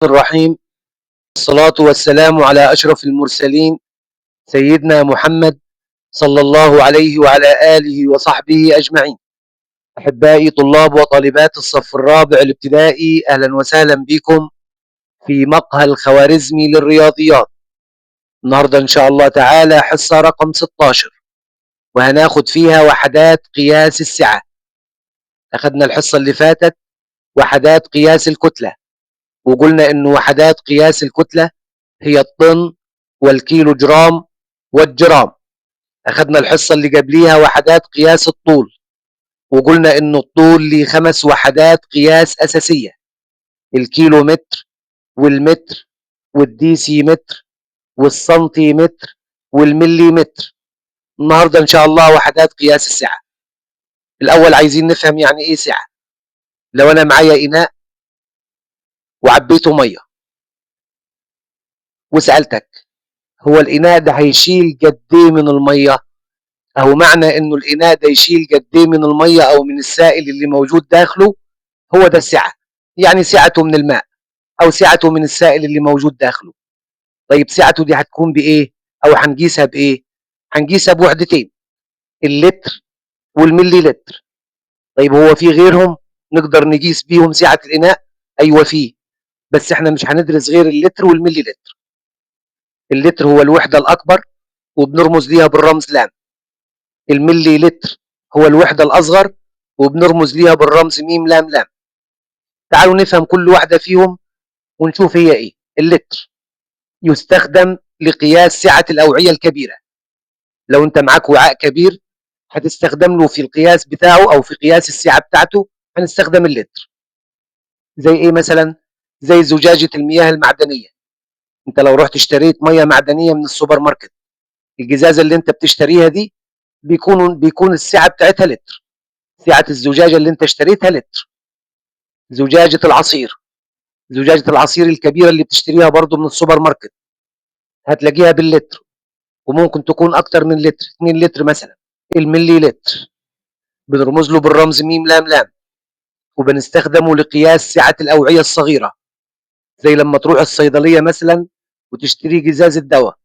الرحيم. الصلاة والسلام على أشرف المرسلين سيدنا محمد صلى الله عليه وعلى آله وصحبه أجمعين. أحبائي طلاب وطالبات الصف الرابع الابتدائي، أهلا وسهلا بكم في مقهى الخوارزمي للرياضيات. النهاردة إن شاء الله تعالى حصة رقم 16 وهناخد فيها وحدات قياس السعة. أخذنا الحصة اللي فاتت وحدات قياس الكتلة، وقلنا إنه وحدات قياس الكتلة هي الطن والكيلو جرام والجرام. أخذنا الحصة اللي قبليها وحدات قياس الطول، وقلنا إنه الطول ليه 5 وحدات قياس أساسية: الكيلو متر والمتر والديسي متر والسنتي متر والملي متر. النهاردة إن شاء الله وحدات قياس السعة. الأول عايزين نفهم يعني إيه سعة. لو أنا معايا إناء وعبيته مية وسألتك هو الإناء ده هيشيل قد إيه من المية، أو معنى إنه الإناء ده يشيل قد إيه من المية أو من السائل اللي موجود داخله، هو ده السعة. يعني سعته من الماء أو سعته من السائل اللي موجود داخله. طيب سعته دي هتكون بإيه أو هنقيسها بإيه؟ هنقيسها بوحدتين: اللتر والملي لتر. طيب هو في غيرهم نقدر نقيس بيهم سعة الإناء؟ أيوة فيه، بس احنا مش هندرس غير اللتر والملي لتر. اللتر هو الوحدة الأكبر وبنرمز ليها بالرمز لام. الملي لتر هو الوحدة الأصغر وبنرمز ليها بالرمز ميم لام لام. تعالوا نفهم كل واحدة فيهم ونشوف هي إيه. اللتر يستخدم لقياس سعة الأوعية الكبيرة. لو أنت معاك وعاء كبير هتستخدم له في القياس بتاعه أو في قياس السعة بتاعته هنستخدم اللتر. زي إيه مثلا؟ زي زجاجة المياه المعدنية. أنت لو رحت اشتريت مياه معدنية من السوبر ماركت، الجزازة اللي أنت بتشتريها دي بيكون السعة بتاعتها لتر. سعة الزجاجة اللي أنت اشتريتها لتر. زجاجة العصير، زجاجة العصير الكبيرة اللي بتشتريها برضو من السوبر ماركت هتلاقيها باللتر، وممكن تكون أكتر من لتر، 2 لتر مثلا. الملي لتر بنرمز له بالرمز ميم لام لام، وبنستخدمه لقياس سعة الأوعية الصغيرة. زي لما تروح الصيدلية مثلا وتشتري جزازة دواء،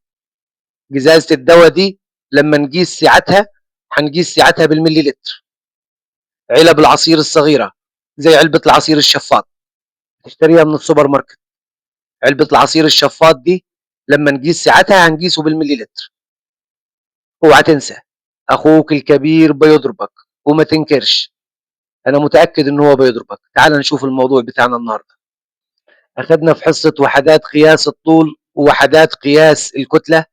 جزازة الدواء دي لما نقيس سعتها هنقيس سعتها بالملي لتر. علب العصير الصغيرة زي علبة العصير الشفاط تشتريها من السوبر ماركت، علبة العصير الشفاط دي لما نقيس سعتها هنقيسه بالملي لتر. اوعى تنسى اخوك الكبير بيضربك وما تنكرش، انا متأكد ان هو بيضربك. تعال نشوف الموضوع بتاعنا النهاردة. اخذنا في حصة وحدات قياس الطول ووحدات قياس الكتلة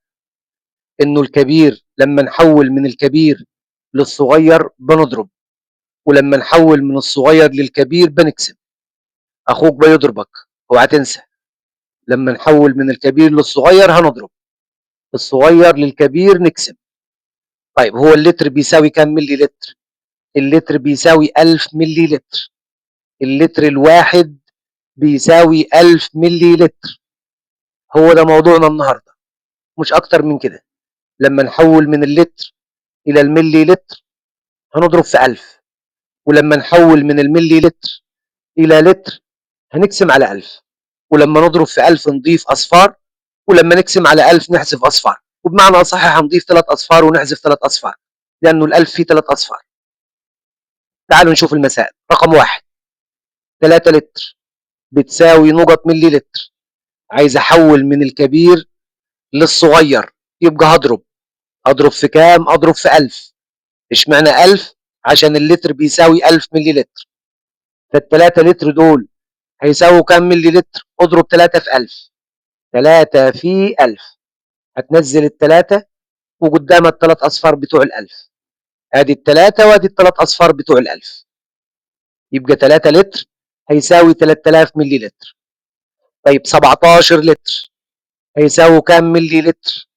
انه الكبير لما نحول من الكبير للصغير بنضرب، ولما نحول من الصغير للكبير بنقسم. اخوك بيضربك، اوعى تنسى لما نحول من الكبير للصغير هنضرب، الصغير للكبير نقسم. طيب هو اللتر بيساوي كام ملي لتر؟ اللتر بيساوي 1000 ملي لتر. اللتر الواحد بيساوي 1000 ملي لتر. هو ده موضوعنا النهارده، مش اكتر من كده. لما نحول من اللتر الى الملي لتر هنضرب في 1000، ولما نحول من الملي لتر الى لتر هنقسم على 1000، ولما نضرب في 1000 نضيف اصفار، ولما نقسم على 1000 نحذف اصفار. وبمعنى اصح هنضيف 3 اصفار ونحذف 3 اصفار، لانه ال1000 فيه 3 اصفار. تعالوا نشوف المسائل. رقم 1: 3 لتر بتساوي نقط ملي لتر. عايز احول من الكبير للصغير، يبقى اضرب في كام؟ اضرب في 1000. اشمعنى 1000؟ عشان اللتر بيساوي 1000 ملي لتر، فال3 لتر دول هيساووا كام ملي لتر؟ اضرب 3 في 1000. 3 في 1000 هتنزل الثلاثة وقدامها ال3 اصفار بتوع ال1000. ادي ال3 وادي ال3 اصفار بتوع ال1000، يبقى 3 لتر هيساوي 3000 ملي لتر. طيب 17 لتر هيساووا كام ملي لتر؟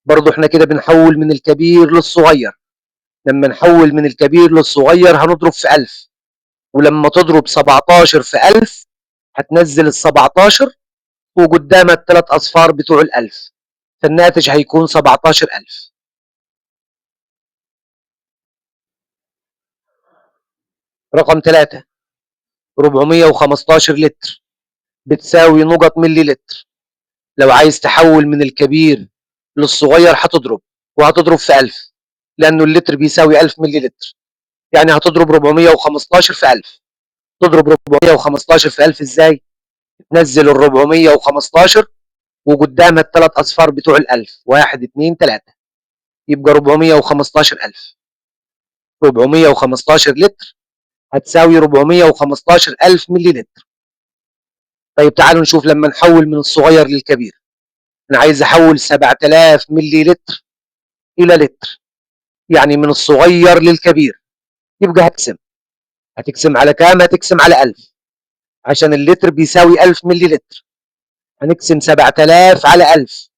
برضو احنا كده بنحول من الكبير للصغير. لما نحول من الكبير للصغير هنضرب في 1000، ولما تضرب 17 في 1000 هتنزل ال17 وقدامها ال3 اصفار بتوع ال1000، فالناتج هيكون 17000. رقم 3: 415 لتر بتساوي نقط ملي لتر. لو عايز تحول من الكبير للصغير هتضرب، وهتضرب في 1000 لأنه اللتر بيساوي 1000 ملي لتر، يعني هتضرب 415 في 1000. تضرب 415 في 1000 ازاي؟ تنزل ال 415 وقدامها الثلاث اصفار بتوع ال 1000، 1 2 3، يبقى 415000. 415 لتر هتساوي 415000 ملي لتر. طيب تعالوا نشوف لما نحول من الصغير للكبير. انا عايز احول 7000 ملي لتر الى لتر، يعني من الصغير للكبير. يبقى هتقسم على كام؟ هتقسم على 1000 عشان اللتر بيساوي 1000 ملي لتر. هنقسم 7000 على 1000.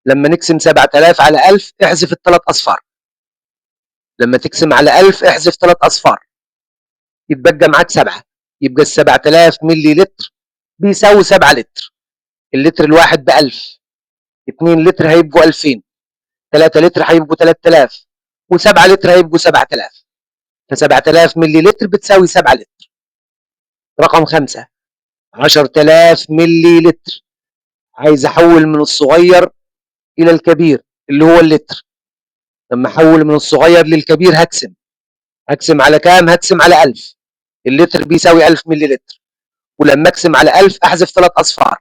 لما نقسم 7000 على 1000 احذف الثلاث اصفار. لما تقسم على 1000 احذف ثلاث اصفار، يتبقى معاك 7. يبقى ال 7000 ملي لتر بيساوي 7 لتر. اللتر الواحد ب 1000، 2 لتر هيبقوا 2000، 3 لتر هيبقوا 3000، و7 لتر هيبقوا 7000. ف 7000 ملي لتر بتساوي 7 لتر. رقم 5، 10000 ملي لتر. عايز احول من الصغير الى الكبير اللي هو اللتر. لما احول من الصغير للكبير هقسم على كام؟ هقسم على 1000. اللتر بيساوي 1000 ملي لتر، ولما اقسم على 1000 احذف ثلاث اصفار،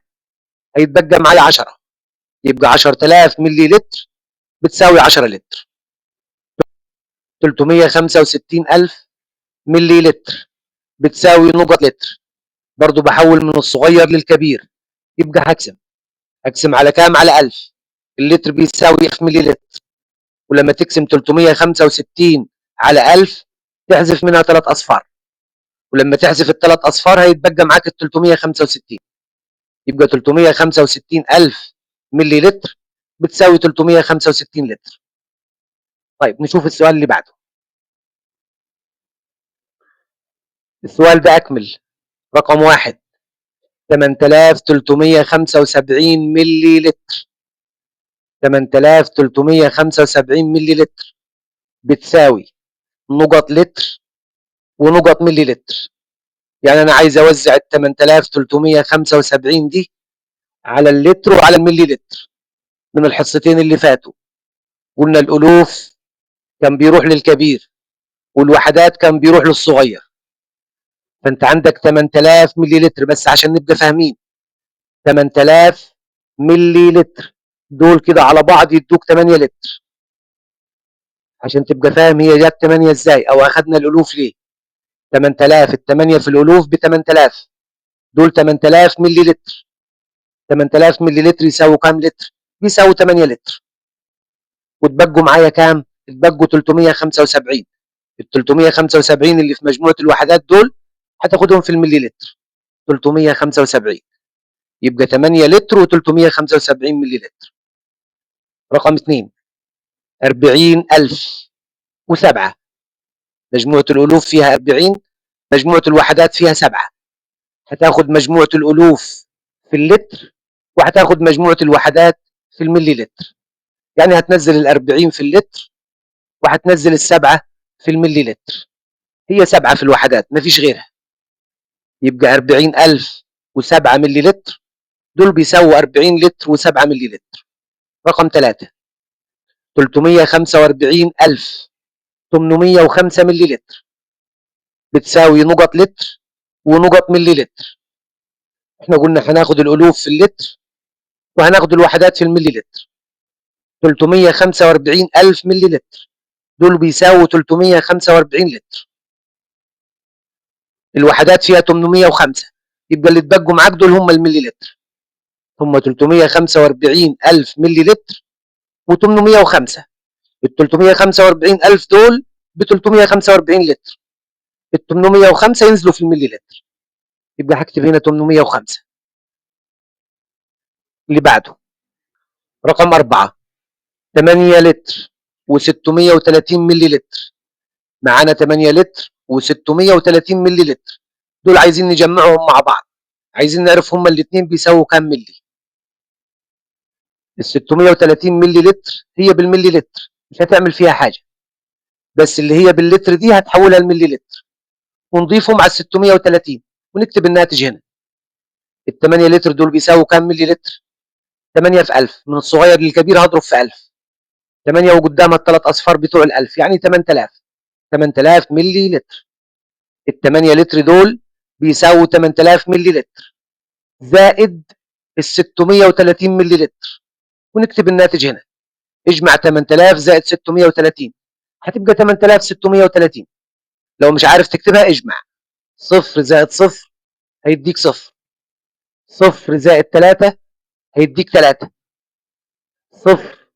هيتبقى معايا 10. يبقى 10000 ملي لتر بتساوي 10 لتر. 365000 ملي لتر بتساوي نقط لتر. برضو بحول من الصغير للكبير، يبقى هقسم على كام؟ على 1000. اللتر بيساوي 1000 ملي لتر، ولما تقسم 365 على 1000 تحذف منها ثلاث اصفار، ولما تحذف الثلاث اصفار هيتبقى معاك ال 365. يبقى 365000 ملي لتر بتساوي 365 لتر. طيب نشوف السؤال اللي بعده. السؤال ده أكمل. رقم 1، 8375 ملي لتر. 8375 ملي لتر بتساوي نقط لتر ونقط ملي لتر. يعني أنا عايز أوزع ال 8375 دي على اللتر وعلى الملي لتر. من الحصتين اللي فاتوا قلنا الألوف كان بيروح للكبير والوحدات كان بيروح للصغير. فانت عندك 8000 ملي لتر، بس عشان نبقى فاهمين 8000 ملي لتر دول كده على بعض يدوك 8 لتر. عشان تبقى فاهم هي جت 8 ازاي او اخذنا الالوف ليه. 8000 الثمانيه في الالوف ب 8000، دول 8000 ملي لتر. 8000 ملي لتر يساووا كام لتر؟ يساووا 8 لتر. وتبقوا معايا كام؟ اتبقوا 375. ال 375 اللي في مجموعه الوحدات دول هتاخدهم في الملي لتر. 375 يبقى 8 لتر و375 ملي لتر. رقم 2، 40007. مجموعة الألوف فيها 40، مجموعة الوحدات فيها 7. هتاخد مجموعة الألوف في اللتر وهتاخد مجموعة الوحدات في الملي لتر. يعني هتنزل ال40 في اللتر وهتنزل السبعة في الملي لتر. هي 7 في الوحدات مفيش غيرها. يبقى 40007 ملي لتر دول بيساووا 40 لتر و7 ملي لتر. رقم 3، 345805 ملي لتر بتساوي نقط لتر ونقط ملي لتر. احنا قلنا هناخد الالوف في اللتر وهناخد الوحدات في الملي لتر. 345000 ملي لتر دول بيساووا 345 لتر. الوحدات فيها 805، يبقى اللي اتبقوا معاك دول هم الملي لتر. هم 345000 ملي لتر و805. ال 345000 دول ب 345 لتر. ال 805 ينزلوا في الملي لتر، يبقى هكتب هنا 805. اللي بعده رقم 4، 8 لتر و630 ملي لتر. معانا 8 لتر و630 ملي لتر، دول عايزين نجمعهم مع بعض. عايزين نعرف هما الاثنين بيساووا كام ملي. ال 630 ملي لتر هي بالملي لتر مش هتعمل فيها حاجه، بس اللي هي باللتر دي هتحولها لملي لتر ونضيفهم على ال 630 ونكتب الناتج هنا. ال8 لتر دول بيساووا كام ملي لتر؟ 8 في 1000، من الصغير للكبير هضرب في 1000. 8 وقدامها الثلاث اصفار بتوع ال1000 يعني 8000. 8000 ملي لتر. ال8 لتر دول بيساووا 8000 ملي لتر زائد ال 630 ملي لتر، ونكتب الناتج هنا. اجمع 8000 زائد 630 هتبقى 8630. لو مش عارف تكتبها اجمع. صفر زائد صفر هيديك صفر. صفر زائد 3 هيديك 3. صفر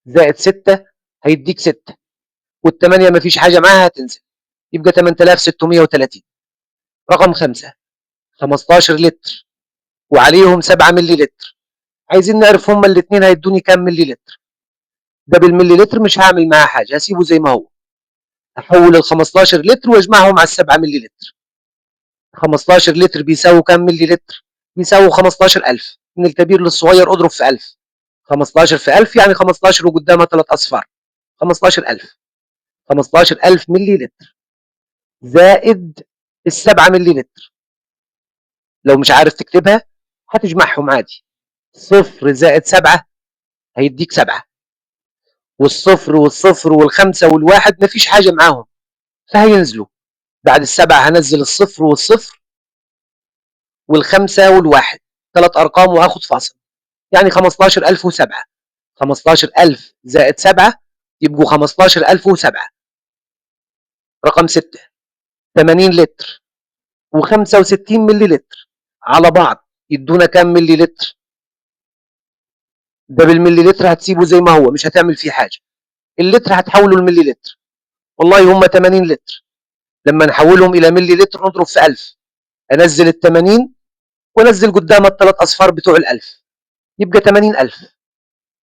زائد 6 هيديك 6. والثمانية مفيش حاجة معاها هتنزل، يبقى 8630. رقم 5. 15 لتر وعليهم 7 ملي لتر. عايزين نعرف هما الاثنين هيدوني كام ملي لتر. ده بالملي لتر مش هعمل معاه حاجة، هسيبه زي ما هو. هحول ال 15 لتر واجمعهم على ال 7 ملي لتر. 15 لتر بيساووا كام ملي لتر؟ بيساووا 15000. من الكبير للصغير اضرب في 1000. 15 في 1000 يعني 15 وقدامها 3 اصفار. 15000. 15000 ملي لتر زائد ال 7 ملي لتر. لو مش عارف تكتبها هتجمعهم عادي. صفر زائد 7 هيديك 7. والصفر والصفر والخمسة والواحد مفيش حاجة معاهم فهينزلوا. بعد السبعة هنزل الصفر والصفر والخمسة والواحد، ثلاث أرقام وهاخد فاصل، يعني 15007. 15000 زائد 7 يبقوا 15007. رقم 6. 80 لتر و65 ملي لتر على بعض يدونا كام ملي لتر؟ ده بالملي لتر هتسيبه زي ما هو، مش هتعمل فيه حاجة. اللتر هتحوله لملي لتر. والله هم 80 لتر، لما نحولهم إلى ملي لتر نضرب في 1000. أنزل ال 80 وانزل قدامها الثلاث اصفار بتوع ال1000، يبقى 80000.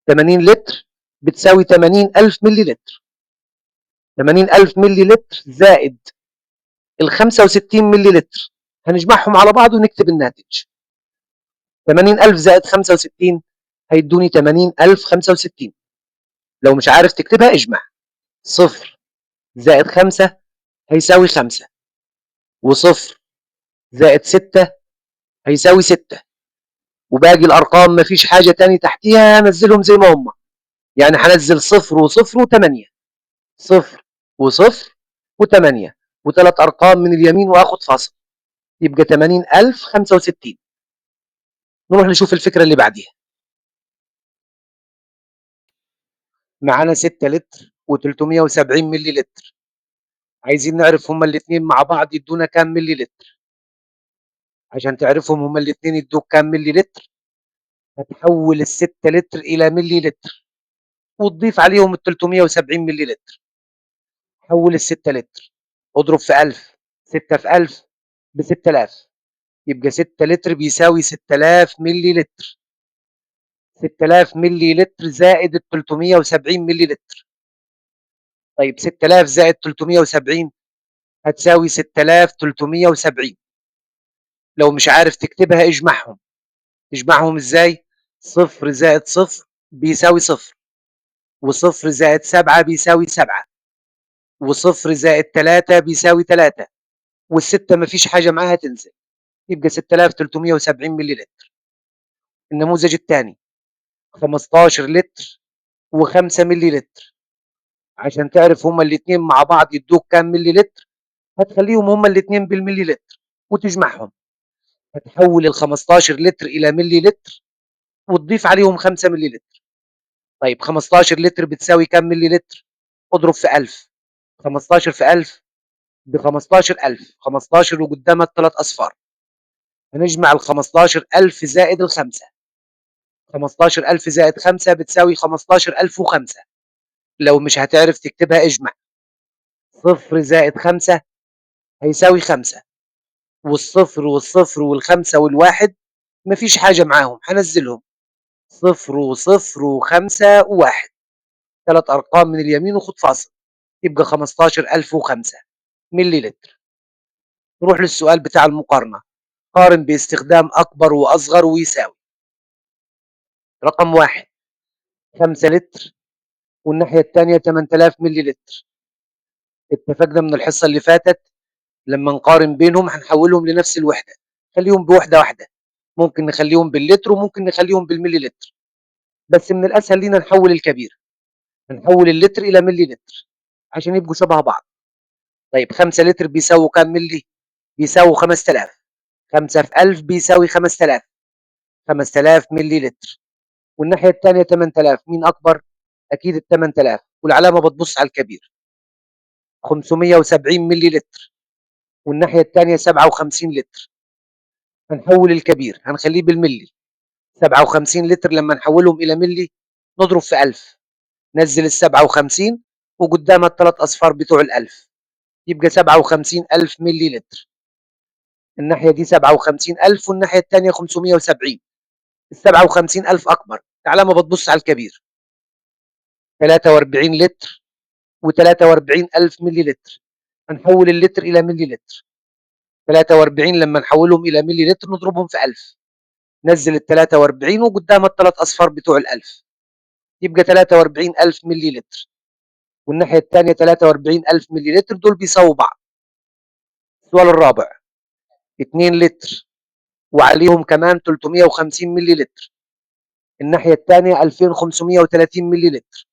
80 لتر بتساوي 80000 ملي لتر. 80000 ملي لتر زائد ال 65 ملي لتر هنجمعهم على بعض ونكتب الناتج. 80000 زائد 65 هيدوني 80065. لو مش عارف تكتبها اجمع. صفر زائد 5 هيساوي 5. وصفر زائد 6 هيساوي 6. وباقي الارقام مفيش حاجه تاني تحتيها، هنزلهم زي ما هم. يعني هنزل صفر وصفر و8. صفر وصفر و8 وثلاث ارقام من اليمين واخد فاصل، يبقى 80065. نروح نشوف الفكره اللي بعديها. معانا 6 لتر و370 ملي لتر. عايزين نعرف هما الاثنين مع بعض يدونا كام ملي لتر. عشان تعرفهم هما الاثنين يدوك كام ملي لتر هتحول ال 6 لتر الى ملي لتر وتضيف عليهم ال 370 ملي لتر. حول ال 6 لتر اضرب في 1000. 6 في 1000 ب 6000. يبقى 6 لتر بيساوي 6000 ملي لتر. 6000 ملي لتر زائد ال 370 ملي لتر. طيب 6000 زائد 370 هتساوي 6370. لو مش عارف تكتبها اجمعهم. اجمعهم ازاي؟ صفر زائد صفر بيساوي صفر. وصفر زائد 7 بيساوي 7. وصفر زائد 3 بيساوي 3. والستة مفيش حاجة معاها تنزل، يبقى 6370 ملي لتر. النموذج الثاني 15 لتر و5 ملي لتر. عشان تعرف هما الاثنين مع بعض يدوك كام ملي لتر هتخليهم هما الاثنين بالملي لتر وتجمعهم. هتحول ال 15 لتر الى ملي لتر وتضيف عليهم 5 ملي لتر. طيب 15 لتر بتساوي كام ملي لتر؟ اضرب في 1000. 15 في 1000 ب 15000. 15 وقدامها الثلاث اصفار. هنجمع ال 15000 زائد الخمسة. 15000 زائد 5 بتساوي 15005. لو مش هتعرف تكتبها اجمع. صفر زائد 5 هيساوي 5. والصفر والصفر والخمسة والواحد مفيش حاجة معاهم هنزلهم. صفر وصفر وخمسة وواحد، ثلاث أرقام من اليمين وخد فاصل، يبقى 15005 ملي لتر. نروح للسؤال بتاع المقارنة. قارن باستخدام أكبر وأصغر ويساوي. رقم 1 5 لتر والناحية الثانية 8000 ملي لتر. اتفقنا من الحصة اللي فاتت لما نقارن بينهم هنحولهم لنفس الوحدة، خليهم بوحدة واحدة. ممكن نخليهم باللتر وممكن نخليهم بالملي لتر، بس من الاسهل لينا نحول الكبير، نحول اللتر الى ملي لتر عشان يبقوا شبه بعض. طيب 5 لتر بيساووا كام ملي؟ بيساووا 5000. 5 في 1000 بيساوي 5000. 5000 ملي لتر. والناحيه الثانيه 8000، مين اكبر؟ اكيد ال 8000، والعلامه بتبص على الكبير. 570 ملي لتر، والناحيه الثانيه 57 لتر. هنحول الكبير، هنخليه بالملي. 57 لتر لما نحولهم الى ملي نضرب في 1000، نزل ال 57 وقدامها الثلاث اصفار بتوع ال 1000، يبقى 57000 ملي لتر. الناحيه دي 57000 والناحيه الثانيه 570. ال 57000 اكبر، العلامه بتبص على الكبير. 43 لتر و43000 ملي لتر. هنحول اللتر الى ملي لتر. 43 لما نحولهم الى ملي لتر نضربهم في 1000، نزل ال 43 وقدامها الثلاث اصفار بتوع ال 1000، يبقى 43000 ملي لتر. والناحيه الثانيه 43000 ملي لتر، دول بيساووا بعض. السؤال الرابع، 2 لتر وعليهم كمان 350 ملي لتر. الناحيه الثانيه 2530 ملي لتر.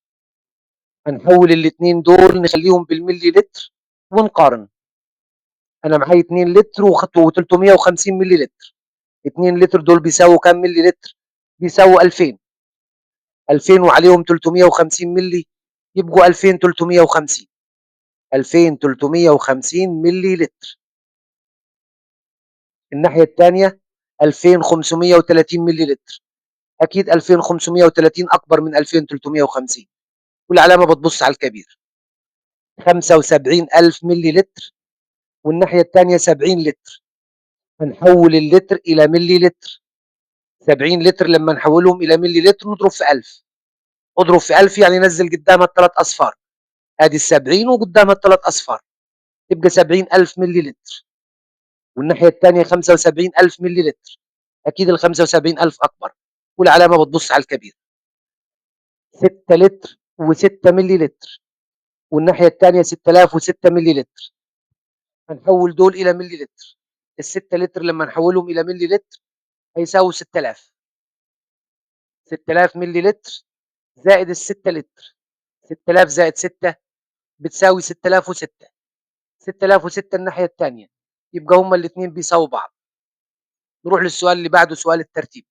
هنحول الاثنين دول نخليهم بالملي لتر ونقارن. انا معايا 2 لتر و350 ملي لتر. 2 لتر دول بيساووا كام ملي لتر؟ بيساووا 2000. 2000 وعليهم 350 ملي، يبقوا 2350. 2350 ملي لتر. الناحيه الثانيه 2530 ملي لتر. اكيد 2530 اكبر من 2350، والعلامه بتبص على الكبير. 75000 ملي لتر، والناحيه الثانيه 70 لتر. هنحول اللتر الى ملي لتر. 70 لتر لما نحولهم الى ملي لتر نضرب في 1000. اضرب في 1000 يعني نزل قدامها الثلاث اصفار. ادي ال 70 وقدامها الثلاث اصفار، تبقى 70000 ملي لتر. والناحيه الثانيه 75000 ملي لتر. اكيد ال 75000 اكبر، والعلامه بتبص على الكبير. 6 لتر و6 ملي لتر، والناحيه الثانيه 6006 ملي لتر. هنحول دول الى ملي لتر. ال 6 لتر لما نحولهم الى ملي لتر هيساووا 6000. 6000 ملي لتر زائد ال 6 لتر. 6000 زائد 6 بتساوي 6006. 6006 الناحيه الثانيه، يبقى هما الاثنين بيساووا بعض. نروح للسؤال اللي بعده، سؤال الترتيب.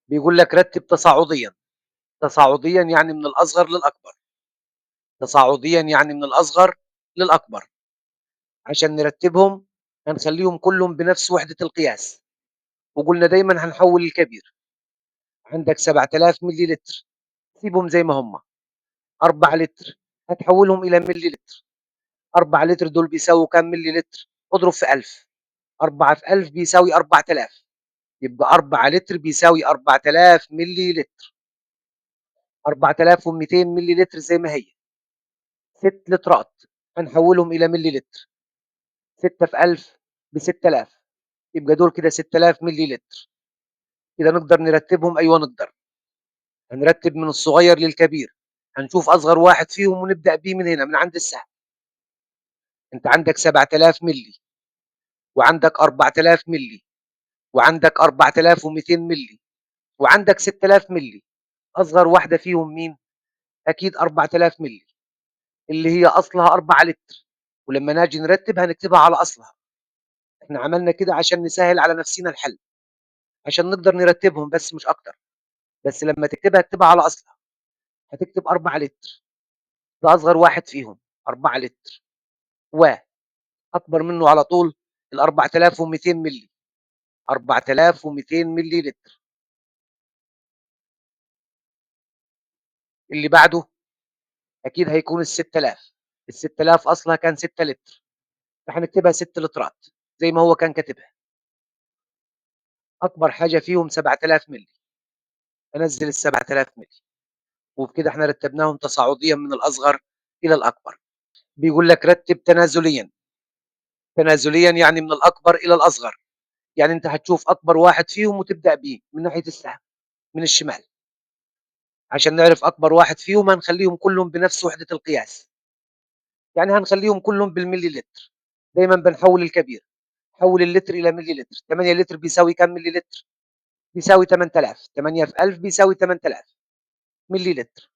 بيقول لك رتب تصاعديا. تصاعديا يعني من الاصغر للاكبر. تصاعديا يعني من الاصغر للاكبر. عشان نرتبهم هنخليهم كلهم بنفس وحده القياس، وقلنا دايما هنحول الكبير. عندك 7000 ملي لتر، سيبهم زي ما هم. 4 لتر هتحولهم الى ملي لتر. 4 لتر دول بيساووا كام ملي لتر؟ اضرب في 1000. 4 في 1000 بيساوي 4000، يبقى 4 لتر بيساوي 4000 ملي لتر. 4200 ملي لتر زي ما هي. 6 لترات هنحولهم الى ملي لتر. 6 في 1000 ب 6000، يبقى دول كده 6000 ملي لتر. كده نقدر نرتبهم؟ ايوه نقدر. هنرتب من الصغير للكبير، هنشوف اصغر واحد فيهم ونبدا بيه من هنا من عند السهم. انت عندك 7000 ملي، وعندك 4000 ملي، وعندك 4200 ملي، وعندك 6000 ملي. اصغر واحده فيهم مين؟ اكيد 4000 ملي، اللي هي اصلها 4 لتر. ولما ناجي نرتب هنكتبها على اصلها. احنا عملنا كده عشان نسهل على نفسنا الحل، عشان نقدر نرتبهم بس مش اكتر. بس لما تكتبها اكتبها على اصلها. هتكتب 4 لتر، ده اصغر واحد فيهم 4 لتر، واكبر منه على طول ال 4200 ملي. 4200 ملي لتر. اللي بعده اكيد هيكون ال 6000. ال 6000 اصلها كان 6 لتر، فهنكتبها 6 لترات زي ما هو كان كاتبها. اكبر حاجه فيهم 7000 ملي، انزل ال 7000 ملي. وبكده احنا رتبناهم تصاعديا من الاصغر الى الاكبر. بيقول لك رتب تنازليا. تنازليا يعني من الاكبر الى الاصغر. يعني انت هتشوف اكبر واحد فيهم وتبدا بيه من ناحيه السهم من الشمال. عشان نعرف اكبر واحد فيهم هنخليهم كلهم بنفس وحده القياس، يعني هنخليهم كلهم بالملي لتر. دايما بنحول الكبير. حوّل اللتر إلى مليلتر، 8 لتر بيساوي كام مليلتر؟ بيساوي 8000، 8 في 1000 بيساوي 8000 مليلتر،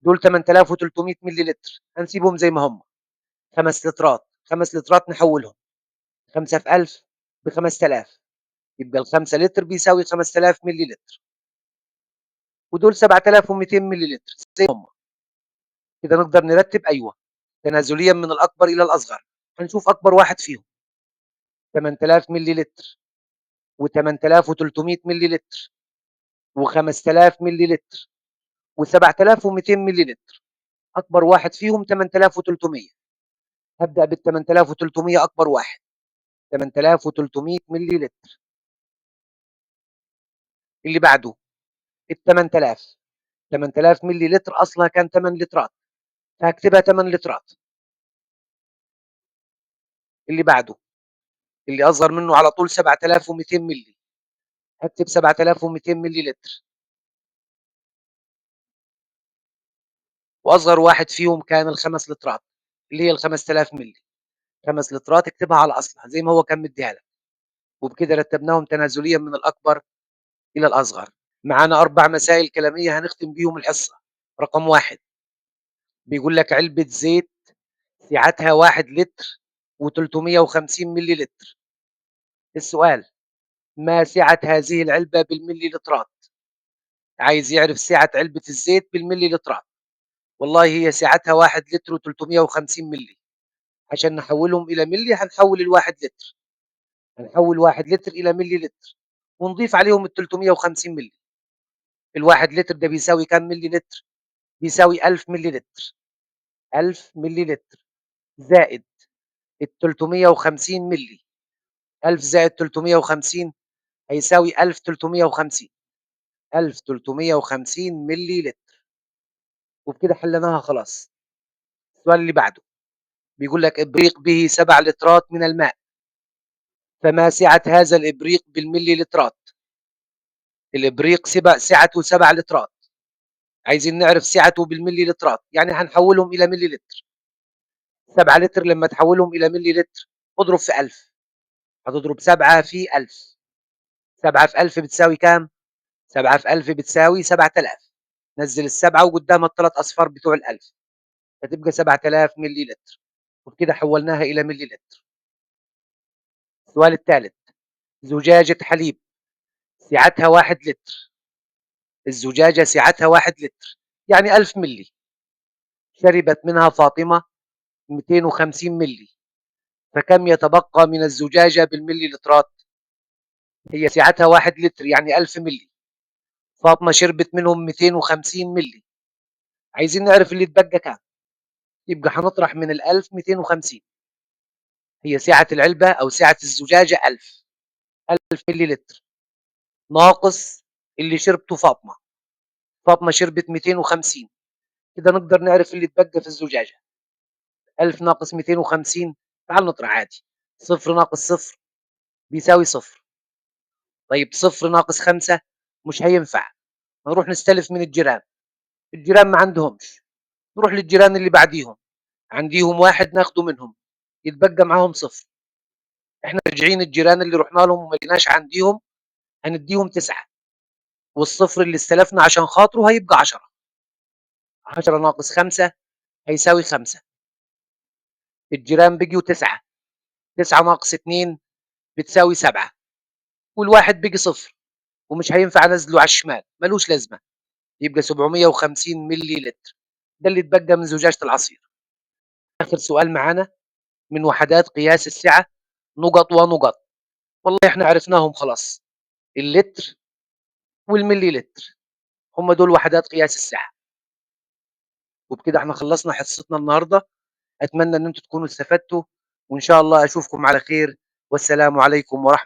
دول 8300 مليلتر، هنسيبهم زي ما هم، 5 لترات، 5 لترات نحوّلهم، 5 في 1000 ب5000، يبقى ال5 لتر بيساوي 5000 مليلتر، ودول 7200 مليلتر زي ما هم، كده نقدر نرتّب أيوه، تنازليًا من الأكبر إلى الأصغر، هنشوف أكبر واحد فيهم 8000 مليلتر و8300 مليلتر و5000 مليلتر و7200 مليلتر، أكبر واحد فيهم 8300، هابدأ بال8300 أكبر واحد، 8300 مليلتر، اللي بعده ال8000، 8000 مليلتر أصلها كان 8 لترات، فهاكتبها 8 لترات، اللي بعده اللي أصغر منه على طول 7200 مللي، هاكتب 7200 مليلتر، وأصغر واحد فيهم كان ال5 لترات، اللي هي ال5000 مللي، 5 لترات اكتبها على أصلها زي ما هو كان مديها لك، وبكده رتبناهم تنازليًا من الأكبر إلى الأصغر. معانا 4 مسائل كلامية هنختم بيهم الحصة. رقم 1 بيقول لك علبة زيت سعتها 1 لتر و350 ملي لتر. السؤال: ما سعة هذه العلبة بالملي لترات؟ عايز يعرف سعة علبة الزيت بالملي لترات. والله هي سعتها 1 لتر و350 ملي، عشان نحولهم إلى ملي هنحول ال1 لتر، هنحول 1 لتر إلى ملي لتر ونضيف عليهم ال350 ملي. ال1 لتر ده بيساوي كام ملي لتر؟ بيساوي 1000 ملي لتر، 1000 ملي لتر زائد ال350 ملي، 1000 زائد 350 هيساوي 1350، 1350 ملي لتر، وبكده حليناها خلاص. السؤال اللي بعده بيقول لك إبريق به 7 لترات من الماء، فما سعة هذا الإبريق بالملي لترات؟ الإبريق سعته 7 لترات، عايزين نعرف سعته بالملي لترات، يعني هنحولهم إلى ملي لتر. 7 لتر لما تحولهم إلى ملي لتر اضرب في 1000، هتضرب 7 في 1000، 7 في 1000 بتساوي كام؟ 7 في 1000 بتساوي 7000، نزل السبعة وقدامها الثلاث أصفار بتوع ال1000، فتبقى 7000 ملي لتر، وبكده حولناها إلى ملي لتر. السؤال الثالث: زجاجة حليب سعتها 1 لتر، الزجاجة سعتها 1 لتر يعني 1000 ملي، شربت منها فاطمة 250 ملي، فكم يتبقى من الزجاجة بالملي لترات؟ هي سعتها 1 لتر يعني 1000 ملي، فاطمة شربت منهم 250 ملي، عايزين نعرف اللي اتبقى كام، يبقى هنطرح من ال1000 250، هي سعة العلبة أو سعة الزجاجة 1000، 1000 ملي لتر ناقص اللي شربته فاطمة، فاطمة شربت 250، كده نقدر نعرف اللي اتبقى في الزجاجة. 1000 ناقص 250 تعال نطرح عادي، صفر ناقص صفر بيساوي صفر، طيب صفر ناقص 5 مش هينفع، نروح نستلف من الجيران، الجيران ما عندهمش، نروح للجيران اللي بعديهم، عنديهم واحد ناخده منهم، يتبقى معاهم صفر، احنا راجعين الجيران اللي رحنا لهم وما لقيناش عنديهم هنديهم 9، والصفر اللي استلفنا عشان خاطره هيبقى 10، 10 ناقص 5 هيساوي 5، الجيران بقيوا 9، 9 ناقص 2 بتساوي 7، والواحد بقي صفر ومش هينفع انزله على الشمال ملوش لازمه، يبقى 750 ملي لتر، ده اللي اتبقى من زجاجه العصير. اخر سؤال معانا من وحدات قياس السعه، نقط ونقط، والله احنا عرفناهم خلاص، اللتر والملي لتر هم دول وحدات قياس السعه، وبكده احنا خلصنا حصتنا النهارده، اتمنى ان انتم تكونوا استفدتوا، وان شاء الله اشوفكم على خير، والسلام عليكم ورحمه